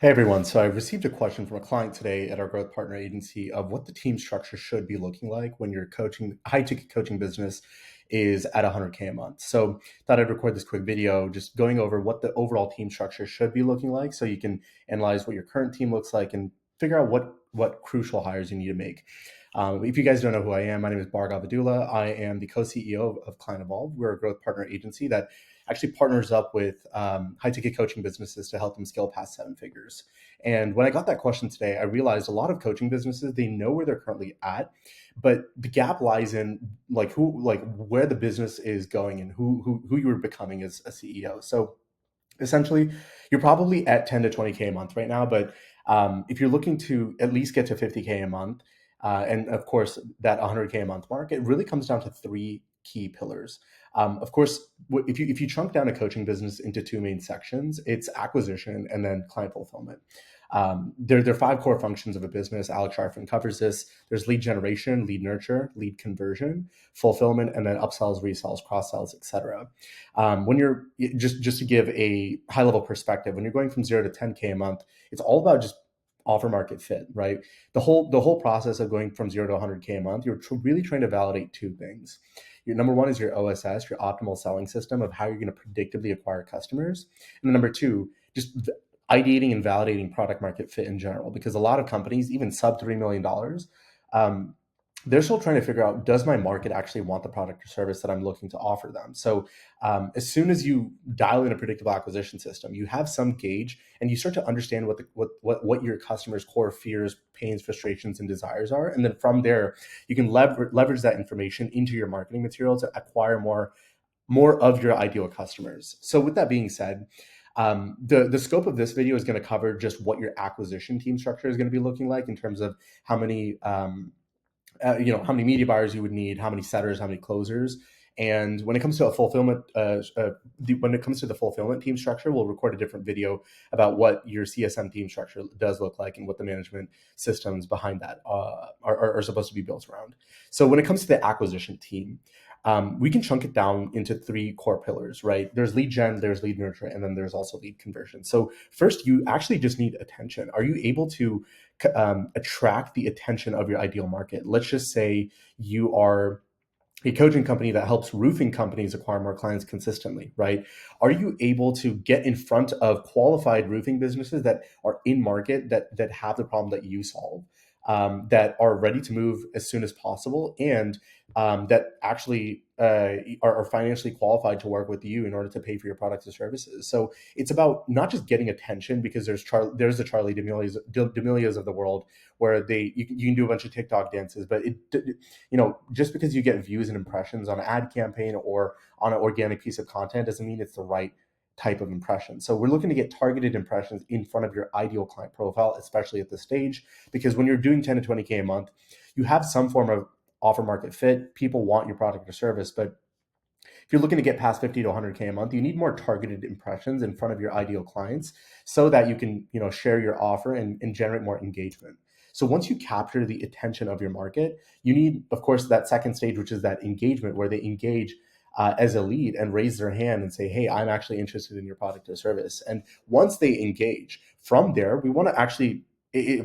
Hey everyone. So I received a question from a client today at our growth partner agency of what the team structure should be looking like when your coaching, high ticket coaching business is at 100K a month. So thought I'd record this quick video just going over what the overall team structure should be looking like so you can analyze what your current team looks like and figure out what crucial hires you need to make. If you guys don't know who I am, my name is Bhargav. I am the co-CEO of Client Evolve. We're a growth partner agency that actually partners up with high ticket coaching businesses to help them scale past seven figures. And when I got that question today, I realized a lot of coaching businesses, they know where they're currently at, but the gap lies in where the business is going and who you're becoming as a CEO. So essentially, you're probably at 10 to 20K a month right now, but if you're looking to at least get to 50K a month, and of course that 100K a month mark, it really comes down to three key pillars. Of course, if you chunk down a coaching business into two main sections, it's acquisition and then client fulfillment. There are five core functions of a business. Alex Sharfin covers this. There's lead generation, lead nurture, lead conversion, fulfillment, and then upsells, resells, cross sells, etc. When you're just to give a high level perspective, when you're going from 0 to 10K a month, it's all about just offer market fit, right? The whole process of going from 0 to 100K a month, you're really trying to validate two things. Your number one is your OSS, your optimal selling system of how you're going to predictably acquire customers, and then number two, just ideating and validating product market fit in general. Because a lot of companies, even sub $3 million, um, they're still trying to figure out, does my market actually want the product or service that I'm looking to offer them? So as soon as you dial in a predictable acquisition system, you have some gauge and you start to understand what your customers' core fears, pains, frustrations, and desires are. And then from there, you can leverage that information into your marketing material to acquire more of your ideal customers. So with that being said, the scope of this video is going to cover just what your acquisition team structure is going to be looking like in terms of how many how many media buyers you would need, how many setters, how many closers. And when it comes to a fulfillment, when it comes to the fulfillment team structure, we'll record a different video about what your CSM team structure does look like and what the management systems behind that are supposed to be built around. So when it comes to the acquisition team, we can chunk it down into three core pillars, right? There's lead gen, there's lead nurture, and then there's also lead conversion. So first, you actually just need attention. Are you able to attract the attention of your ideal market? Let's just say you are a coaching company that helps roofing companies acquire more clients consistently, right? Are you able to get in front of qualified roofing businesses that are in market that have the problem that you solve, that are ready to move as soon as possible, and that actually are financially qualified to work with you in order to pay for your products and services? So it's about not just getting attention, because there's the Charlie D'Amelias of the world where you can do a bunch of TikTok dances, but just because you get views and impressions on an ad campaign or on an organic piece of content doesn't mean it's the right type of impression. So we're looking to get targeted impressions in front of your ideal client profile, especially at this stage, because when you're doing 10 to 20K a month, you have some form of offer market fit. People want your product or service, but if you're looking to get past 50 to 100K a month, you need more targeted impressions in front of your ideal clients so that you can, share your offer and generate more engagement. So once you capture the attention of your market, you need, of course, that second stage, which is that engagement, where they engage as a lead and raise their hand and say, hey, I'm actually interested in your product or service. And once they engage, from there, we want to actually,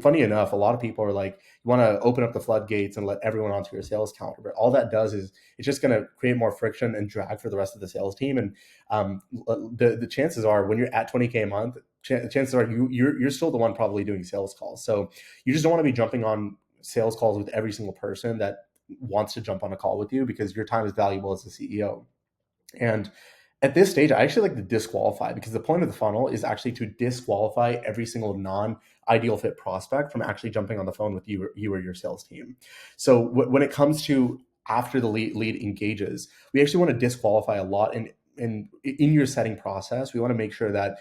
funny enough, a lot of people are like, you want to open up the floodgates and let everyone onto your sales counter. But all that does is it's just going to create more friction and drag for the rest of the sales team. And the chances are, when you're at 20K a month, chances are you're still the one probably doing sales calls. So you just don't want to be jumping on sales calls with every single person that wants to jump on a call with you, because your time is valuable as a CEO. And at this stage, I actually like to disqualify, because the point of the funnel is actually to disqualify every single non-ideal fit prospect from actually jumping on the phone with you or your sales team. So when it comes to after the lead engages, we actually want to disqualify a lot. In your setting process, we want to make sure that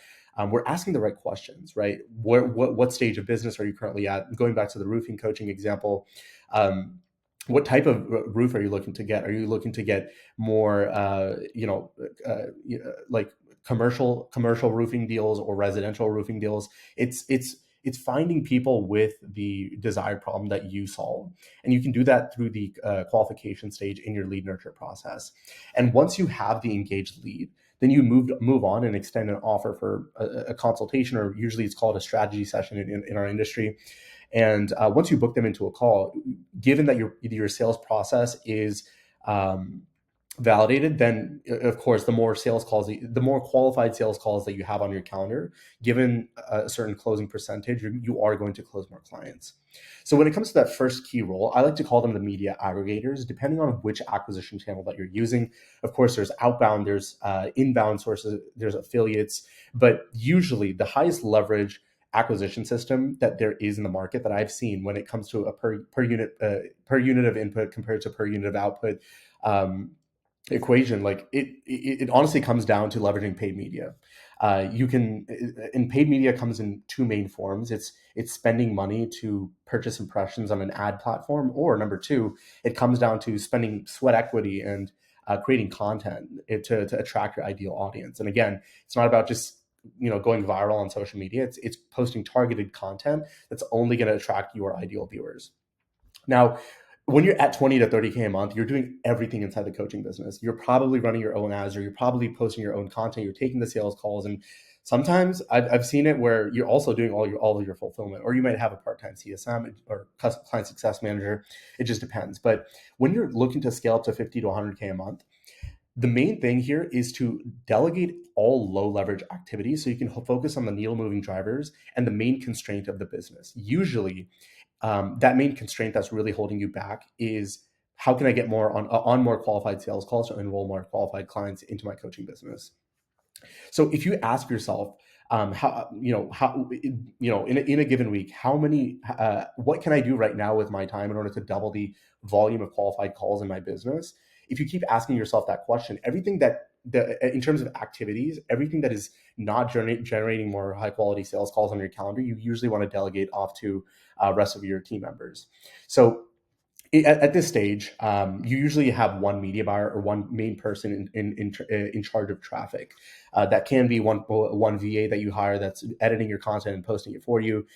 we're asking the right questions, right? What stage of business are you currently at? Going back to the roofing coaching example, what type of roof are you looking to get? Are you looking to get more, like commercial roofing deals or residential roofing deals? It's finding people with the desired problem that you solve, and you can do that through the qualification stage in your lead nurture process. And once you have the engaged lead, Then you move on and extend an offer for a consultation, or usually it's called a strategy session in our industry. And once you book them into a call, given that your sales process is um, validated, then of course the more sales calls, the more qualified sales calls that you have on your calendar, given a certain closing percentage, you are going to close more clients. So when it comes to that first key role, I like to call them the media aggregators, depending on which acquisition channel that you're using. Of course, there's outbound, there's inbound sources, there's affiliates, but usually the highest leverage acquisition system that there is in the market that I've seen when it comes to a per unit of input compared to per unit of output um, equation, like it honestly comes down to leveraging paid media. You can, and paid media comes in two main forms. It's spending money to purchase impressions on an ad platform, or number two, it comes down to spending sweat equity and creating content to attract your ideal audience. And again, it's not about just going viral on social media. It's posting targeted content that's only going to attract your ideal viewers. Now, when you're at 20 to 30K a month, you're doing everything inside the coaching business. You're probably running your own ads, or you're probably posting your own content. You're taking the sales calls. And sometimes I've seen it where you're also doing all of your fulfillment, or you might have a part-time CSM or client success manager. It just depends. But when you're looking to scale up to 50 to 100K a month, the main thing here is to delegate all low leverage activities so you can focus on the needle moving drivers and the main constraint of the business. Usually, that main constraint that's really holding you back is, how can I get more on more qualified sales calls to enroll more qualified clients into my coaching business? So if you ask yourself, in a given week, what can I do right now with my time in order to double the volume of qualified calls in my business? If you keep asking yourself that question, everything that in terms of activities, everything that is not generating more high quality sales calls on your calendar, you usually want to delegate off to rest of your team members. So at this stage, you usually have one media buyer or one main person in charge of traffic. That can be one VA that you hire that's editing your content and posting it for you.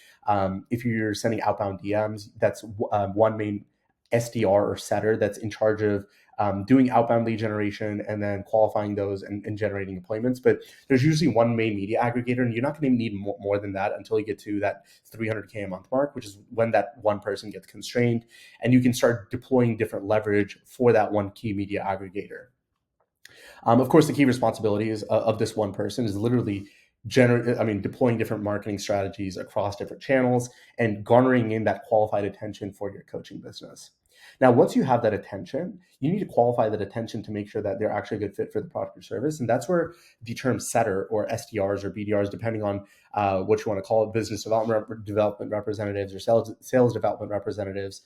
If you're sending outbound DMs, that's one main SDR or setter that's in charge of doing outbound lead generation and then qualifying those and generating appointments. But there's usually one main media aggregator, and you're not going to need more than that until you get to that 300K a month mark, which is when that one person gets constrained, and you can start deploying different leverage for that one key media aggregator. Of course, the key responsibilities of this one person is literally deploying different marketing strategies across different channels and garnering in that qualified attention for your coaching business. Now, once you have that attention, you need to qualify that attention to make sure that they're actually a good fit for the product or service. And that's where the term setter or SDRs or BDRs, depending on what you want to call it, business development representatives or sales development representatives,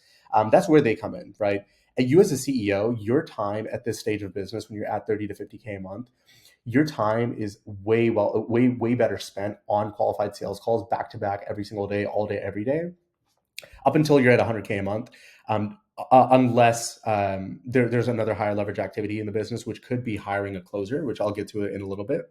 that's where they come in, right? And you as a CEO, your time at this stage of business, when you're at 30 to 50K a month, your time is way better spent on qualified sales calls back to back every single day, all day, every day, up until you're at 100K a month. Unless there's another higher leverage activity in the business, which could be hiring a closer, which I'll get to in a little bit.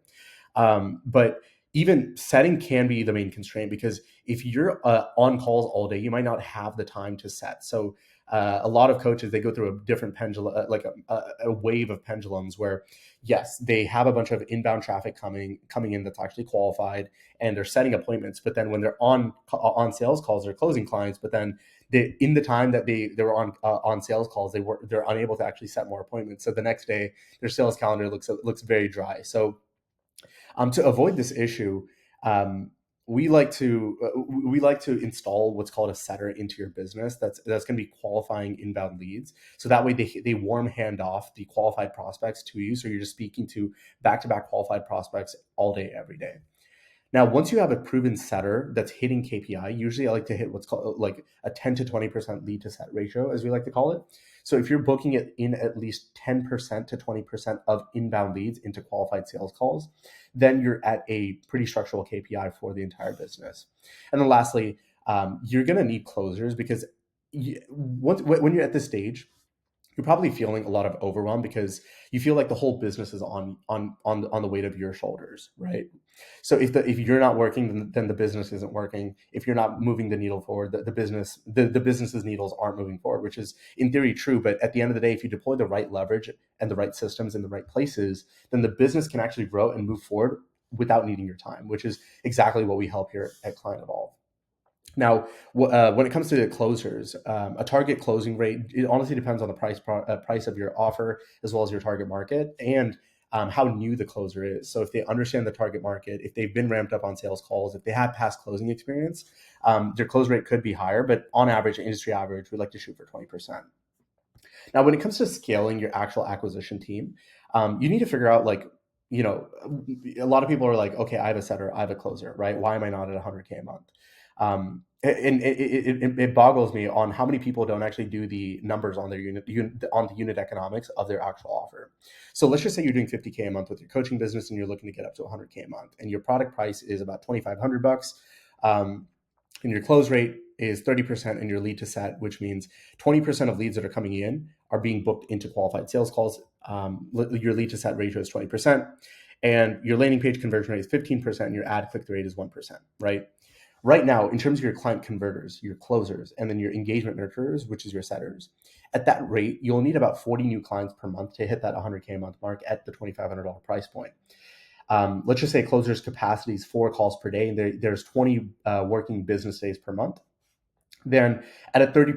But even setting can be the main constraint, because if you're on calls all day, you might not have the time to set. So a lot of coaches, they go through a different pendulum, like a wave of pendulums where, yes, they have a bunch of inbound traffic coming in that's actually qualified, and they're setting appointments. But then when they're on sales calls, they're closing clients. But then in the time that they were on sales calls, they're unable to actually set more appointments. So the next day, their sales calendar looks very dry. So to avoid this issue, um, we like to install what's called a setter into your business. That's going to be qualifying inbound leads. So that way they warm hand off the qualified prospects to you. So you're just speaking to back to back qualified prospects all day, every day. Now, once you have a proven setter that's hitting KPI, usually I like to hit what's called like a 10 to 20% lead to set ratio, as we like to call it. So if you're booking it in at least 10% to 20% of inbound leads into qualified sales calls, then you're at a pretty structural KPI for the entire business. And then lastly, you're going to need closers, because when you're at this stage, you're probably feeling a lot of overwhelm because you feel like the whole business is on the weight of your shoulders, right? So if you're not working, then the business isn't working. If you're not moving the needle forward, the business's needles aren't moving forward, which is in theory true. But at the end of the day, if you deploy the right leverage and the right systems in the right places, then the business can actually grow and move forward without needing your time, which is exactly what we help here at Client Evolve. Now, when it comes to closers, a target closing rate, it honestly depends on the price of your offer as well as your target market and how new the closer is. So if they understand the target market, if they've been ramped up on sales calls, if they have past closing experience, their close rate could be higher. But on average, industry average, we like to shoot for 20%. Now, when it comes to scaling your actual acquisition team, you need to figure out like, you know, a lot of people are like, okay, I have a setter, I have a closer, right? Why am I not at 100K a month? And it boggles me on how many people don't actually do the numbers on their on the unit economics of their actual offer. So let's just say you're doing 50K a month with your coaching business and you're looking to get up to 100K a month, and your product price is about 2,500 bucks. Um, and your close rate is 30% in your lead to set, which means 20% of leads that are coming in are being booked into qualified sales calls. Your lead to set ratio is 20%, and your landing page conversion rate is 15%, and your ad click rate is 1%, right? Right now, in terms of your client converters, your closers, and then your engagement nurturers, which is your setters, at that rate, you'll need about 40 new clients per month to hit that 100K a month mark at the $2,500 price point. Let's just say closers capacity is 4 calls per day, and there's 20 working business days per month. Then at a 20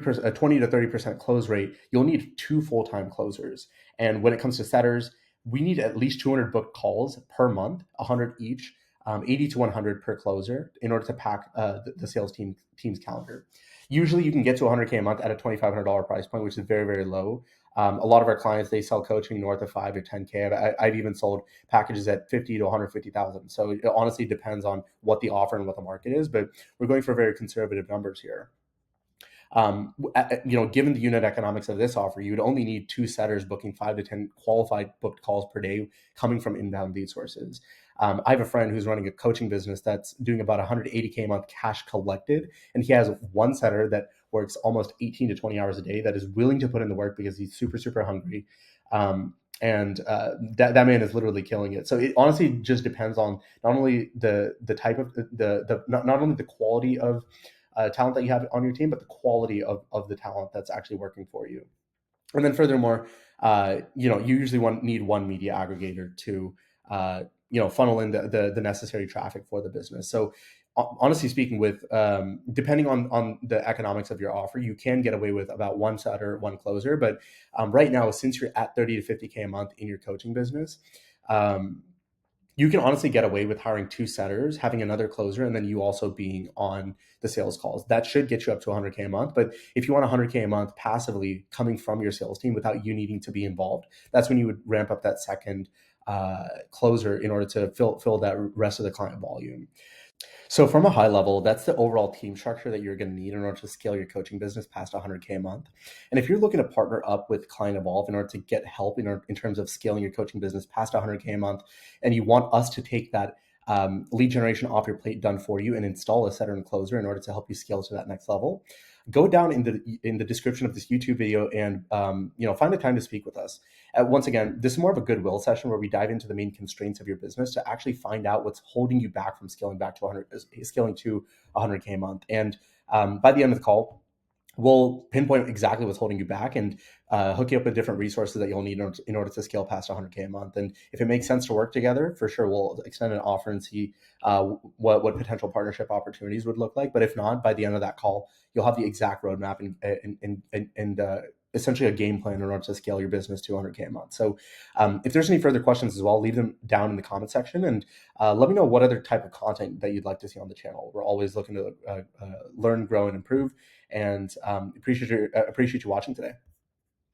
to 30% close rate, you'll need 2 full-time closers. And when it comes to setters, we need at least 200 booked calls per month, 100 each, 80 to 100 per closer in order to pack the sales team's calendar. Usually you can get to 100K a month at a $2,500 price point, which is very, very low. A lot of our clients, they sell coaching north of 5 or 10K. I've even sold packages at 50 to 150,000. So it honestly depends on what the offer and what the market is, but we're going for very conservative numbers here. Given the unit economics of this offer, you would only need 2 setters booking 5 to 10 qualified booked calls per day coming from inbound lead sources. I have a friend who's running a coaching business that's doing about 180K a month cash collected, and he has 1 setter that works almost 18 to 20 hours a day that is willing to put in the work because he's super, super hungry. And that man is literally killing it. So it honestly just depends on not only the type of not only the quality of talent that you have on your team, but the quality of the talent that's actually working for you. And then furthermore, you usually need one media aggregator to, funnel in the necessary traffic for the business. So honestly speaking, with depending on the economics of your offer, you can get away with about 1 setter, 1 closer. But right now, since you're at 30 to 50K a month in your coaching business, you can honestly get away with hiring 2 setters, having another closer, and then you also being on the sales calls. That should get you up to 100K a month. But if you want 100K a month passively coming from your sales team without you needing to be involved, that's when you would ramp up that second closer in order to fill that rest of the client volume. So from a high level, that's the overall team structure that you're going to need in order to scale your coaching business past 100K a month. And if you're looking to partner up with Client Evolve in order to get help in terms of scaling your coaching business past 100K a month, and you want us to take that lead generation off your plate done for you and install a setter and closer in order to help you scale to that next level, go down in the description of this YouTube video and find the time to speak with us. Once again, this is more of a goodwill session where we dive into the main constraints of your business to actually find out what's holding you back from scaling to 100K a month. And by the end of the call, we'll pinpoint exactly what's holding you back and hook you up with different resources that you'll need in order to scale past 100K a month. And if it makes sense to work together, for sure, we'll extend an offer and see what potential partnership opportunities would look like. But if not, by the end of that call, you'll have the exact roadmap and essentially a game plan in order to scale your business to 100K a month. So if there's any further questions as well, leave them down in the comment section and let me know what other type of content that you'd like to see on the channel. We're always looking to learn, grow, and improve, and appreciate you watching today.